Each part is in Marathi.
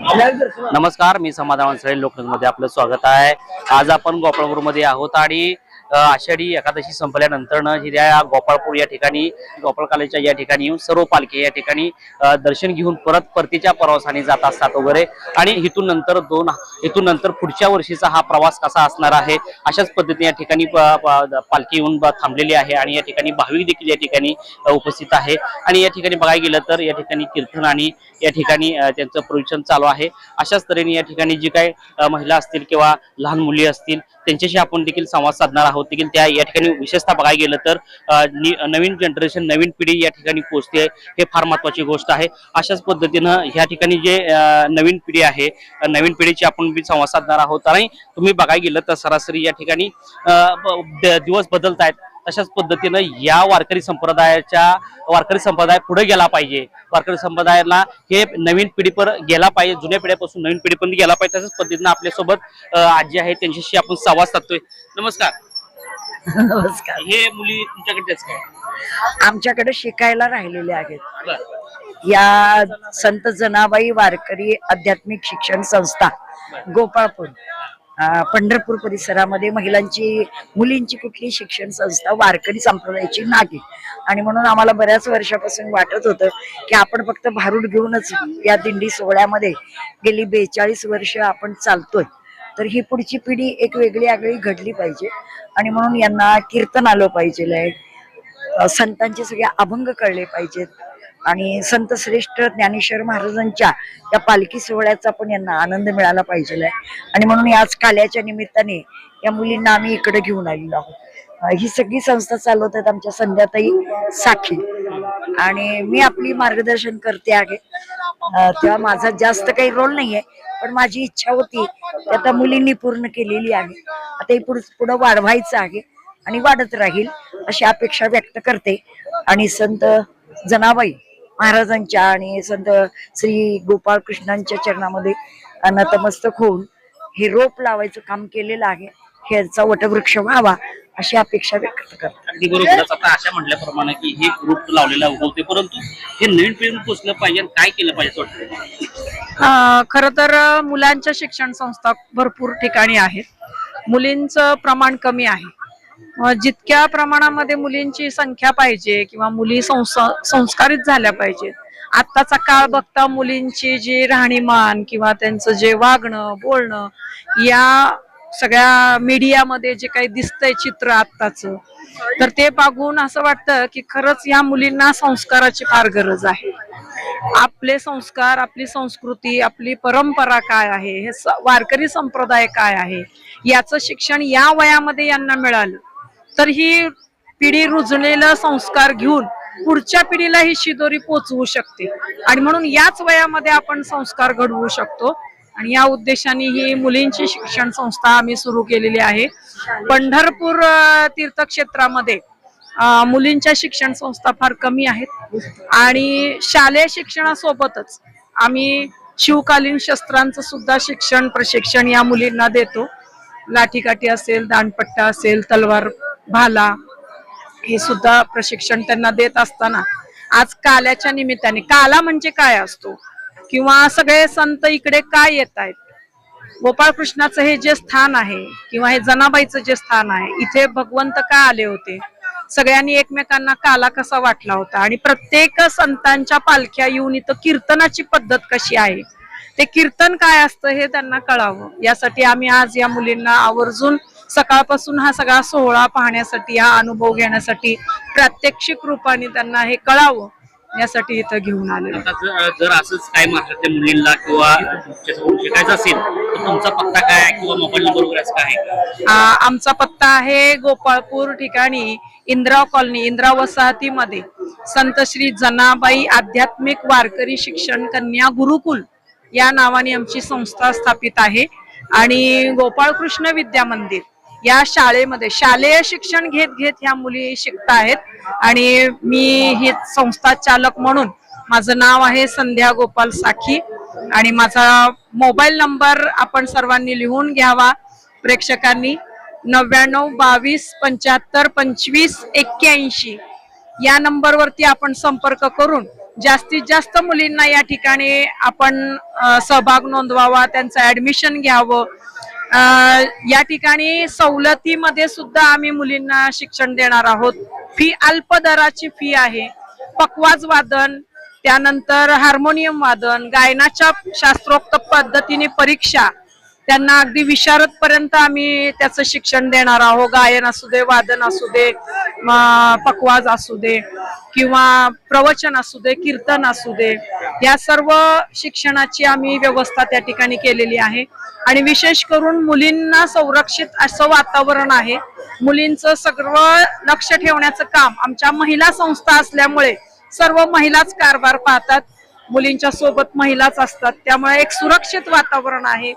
नमस्कार, मी समाधान सळे लोकन्यूजमध्ये आपलं स्वागत आहे। आज आपण गोपाळपूरमध्ये आहोत आणि आषाढी एकादशी संपल्यानंतर या गोपाळपूर या ठिकाणी गोपाळ कॉलेजच्या या ठिकाणी येऊन सर्व पालखी या ठिकाणी दर्शन घेऊन परतीच्या प्रवासाने जात असतात वगैरे। आणि इथून नंतर पुढच्या वर्षीचा हा प्रवास कसा असणार आहे अशाच पद्धतीने या ठिकाणी पालखी येऊन थांबलेली आहे आणि या ठिकाणी भाविक देखील या ठिकाणी उपस्थित आहे। आणि या ठिकाणी बघायला गेलं तर या ठिकाणी कीर्तन आणि या ठिकाणी त्यांचं प्रवचन चालू आहे। अशाच तऱ्हेने या ठिकाणी जी काही महिला असतील किंवा लहान मुली असतील त्यांच्याशी आपण देखील संवाद साधणार आहोत। देखील त्या या ठिकाणी विशेषतः बघायला गेलं तर नवीन जनरेशन नवीन पिढी या ठिकाणी पोहोचते हे फार महत्त्वाची गोष्ट आहे। अशाच पद्धतीनं ह्या ठिकाणी जे नवीन पिढी आहे नवीन पिढीची आपण संवाद साधणार आहोत। आणि तुम्ही बघायला गेलं तर सरासरी या ठिकाणी दिवस बदलत आहेत, तशाच पद्धतीनं या वारकरी संप्रदाय पुढे गेला पाहिजे। वारकरी संप्रदायाला हे नवीन पिढीपर गेला पाहिजे, जुन्या पिढ्यापासून नवीन पिढीपर्यंत गेला पाहिजे। तशाच पद्धतीनं आपल्यासोबत आजी आहे त्यांच्याशी आपण संवाद साधतोय। नमस्कार। नमस्कार। हे मुली तुमच्याकडेच काय? आमच्याकडे शिकायला राहिलेले आहेत। या संत जनाबाई वारकरी आध्यात्मिक शिक्षण संस्था गोपाळपूर पंढरपूर परिसरामध्ये मुलींची कुठली शिक्षण संस्था वारकरी संप्रदायाची नाही। आणि म्हणून आम्हाला बऱ्याच वर्षापासून वाटत होतं की आपण फक्त भारूड घेऊनच या दिंडी सोहळ्यामध्ये गेली 42 वर्ष आपण चालतोय, तर ही पुढची पिढी एक वेगळी आगळी घडली पाहिजे। आणि म्हणून यांना कीर्तन आलं पाहिजे, संतांचे सगळे अभंग कळले पाहिजेत आणि संत श्रेष्ठ ज्ञानेश्वर महाराजांच्या या पालखी सोहळ्याचा पण यांना आनंद मिळाला पाहिजे। आणि म्हणून याच काल्याच्या निमित्ताने या मुलींना आम्ही इकडे घेऊन आलेलो आहोत। ही सगळी संस्था चालवतात आमच्या संध्याताई साखी आणि मी आपली मार्गदर्शन करते आहे। तेव्हा माझा जास्त काही रोल नाहीये, पण माझी इच्छा होती की आता मुलींनी पूर्ण केलेली आहे, आता ही पुढं वाढवायचं आहे आणि वाढत राहील अशी अपेक्षा व्यक्त करते। आणि संत जनाबाई महाराजांच्या आणि संत श्री गोपाळ कृष्णांच्या चरणामध्ये नतमस्तक होऊन हे रोप लावायचं काम केलेलं आहे, ह्याचा वटवृक्ष व्हावा अशी अपेक्षा व्यक्त करते। अगदी बरोबरच। आता अशा म्हटल्याप्रमाणे की हे रोप लावलेला उगवते, परंतु हे नवीन पिढीने पोचलं पाहिजे, काय केलं पाहिजे? खरं तर मुलांच्या शिक्षण संस्था भरपूर ठिकाणी आहेत, मुलींचं प्रमाण कमी आहे। जितक्या प्रमाणामध्ये मुलींची संख्या पाहिजे किंवा मुली संस्कारित झाल्या पाहिजेत, आत्ताचा काळ बघता मुलींची जी राहणीमान किंवा त्यांचं जे वागणं बोलणं या सगळ्या मीडियामध्ये जे काही दिसतंय चित्र आत्ताचं, तर ते बघून असं वाटतं की खरंच या मुलींना संस्काराची फार गरज आहे। आपले संस्कार, आपली संस्कृती, आपली परंपरा काय आहे, हे वारकरी संप्रदाय काय आहे याचं शिक्षण या वयामध्ये यांना मिळालं तर ही पिढी रुजलेला संस्कार घेऊन पुढच्या पिढीला ही शिदोरी पोचवू शकते। आणि म्हणून याच वयामध्ये आपण संस्कार घडवू शकतो आणि या उद्देशाने ही मुलींची शिक्षण संस्था आम्ही सुरू केलेली आहे। पंढरपूर तीर्थक्षेत्रामध्ये मुलींच्या शिक्षण संस्था फार कमी आहेत आणि शालेय शिक्षणासोबतच आम्ही शिवकालीन शस्त्रांचं सुद्धा प्रशिक्षण या मुलींना देतो। लाठीकाठी असेल, दांडपट्टा असेल, तलवार भाला हे सुद्धा प्रशिक्षण त्यांना देत असताना आज काल्याच्या निमित्ताने, काला म्हणजे काय असतो किंवा सगळे संत इकडे काय येत आहेत, गोपाळकृष्णाचं हे जे स्थान आहे किंवा हे जनाबाईचं जे स्थान आहे, इथे भगवंत का आले होते, सगळ्यांनी एकमेकांना काला कसा वाटला होता आणि प्रत्येक संतांच्या पालख्या येऊन इथं कीर्तनाची पद्धत कशी आहे, ते कीर्तन काय असतं हे त्यांना कळावं यासाठी आम्ही आज या मुलींना आवर्जून सकाळपासून हा सगळा सोहळा पाहण्यासाठी, हा अनुभव घेण्यासाठी, प्रात्यक्षिक रूपाने त्यांना हे कळावं यासाठी इथं घेऊन आले। जर असंच काय महाराष्ट्रातल्या मुलींना किंवा शिकायचं असेल तर तुमचा पत्ता काय आहे किंवा मोबाईल नंबर वगैरे काय आहे? आमचा पत्ता आहे गोपाळपूर ठिकाणी इंदिरा कॉलनी, इंदिरा वसाहतीमध्ये संत श्री जनाबाई आध्यात्मिक वारकरी शिक्षण कन्या गुरुकुल या नावाने आमची संस्था स्थापित आहे। आणि गोपाळकृष्ण विद्या मंदिर या शाळेमध्ये शालेय शिक्षण घेत ह्या मुली शिकत आहेत आणि मी ही संस्था चालक म्हणून माझं नाव आहे संध्या गोपाल साखी आणि माझा मोबाईल नंबर आपण सर्वांनी लिहून घ्यावा प्रेक्षकांनी, 99 22 75 25 81 या नंबरवरती आपण संपर्क करून जास्तीत जास्त मुलींना या ठिकाणी आपण सहभाग नोंदवावा, त्यांचं ऍडमिशन घ्यावं. या ठिकाणी सवलतीमध्ये सुद्धा आम्ही मुलींना शिक्षण देणार आहोत. फी अल्प दराची फी आहे. पखवाज वादन, त्यानंतर हार्मोनियम वादन, गायनाच्या शास्त्रोक्त पद्धतीने परीक्षा, त्यांना अगदी विशारद पर्यंत आम्ही त्याचं शिक्षण देणार आहोत. गायन असू दे, वादन असू दे, पखवाज असू दे किंवा प्रवचन असू दे, कीर्तन असू दे, या सर्व शिक्षणाची आम्ही व्यवस्था त्या ठिकाणी केलेली आहे. आणि विशेष करून मुलींना संरक्षित असं वातावरण आहे. मुलींचं सर्व लक्ष ठेवण्याचं काम आमच्या महिला संस्था असल्यामुळे सर्व महिलाच कारभार पाहतात. मुलींच्या सोबत महिलाच असतात, त्यामुळे एक सुरक्षित वातावरण आहे.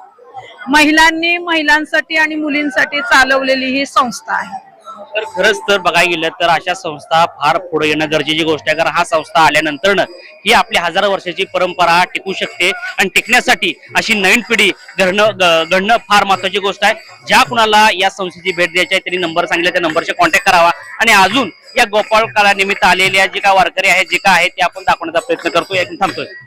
महिलांनी महिलांसाठी आणि मुलींसाठी चालवलेली ही संस्था आहे. तर खरंच तर बघायला गेलं तर अशा संस्था फार पुढे येणं गरजेची गोष्ट आहे, कारण हा संस्था आल्यानंतर ही आपली हजारो वर्षाची परंपरा टिकू शकते आणि टिकण्यासाठी अशी नवीन पिढी घडणं फार महत्वाची गोष्ट आहे. ज्या कुणाला या संस्थेची भेट द्यायची आहे त्यांनी नंबर सांगितला, त्या नंबरशी कॉन्टॅक्ट करावा. आणि अजून या गोपाळ काळानिमित्त आलेल्या जे काय वारकरी आहेत, जे काय आहेत ते आपण दाखवण्याचा प्रयत्न करतोय, थांबतोय.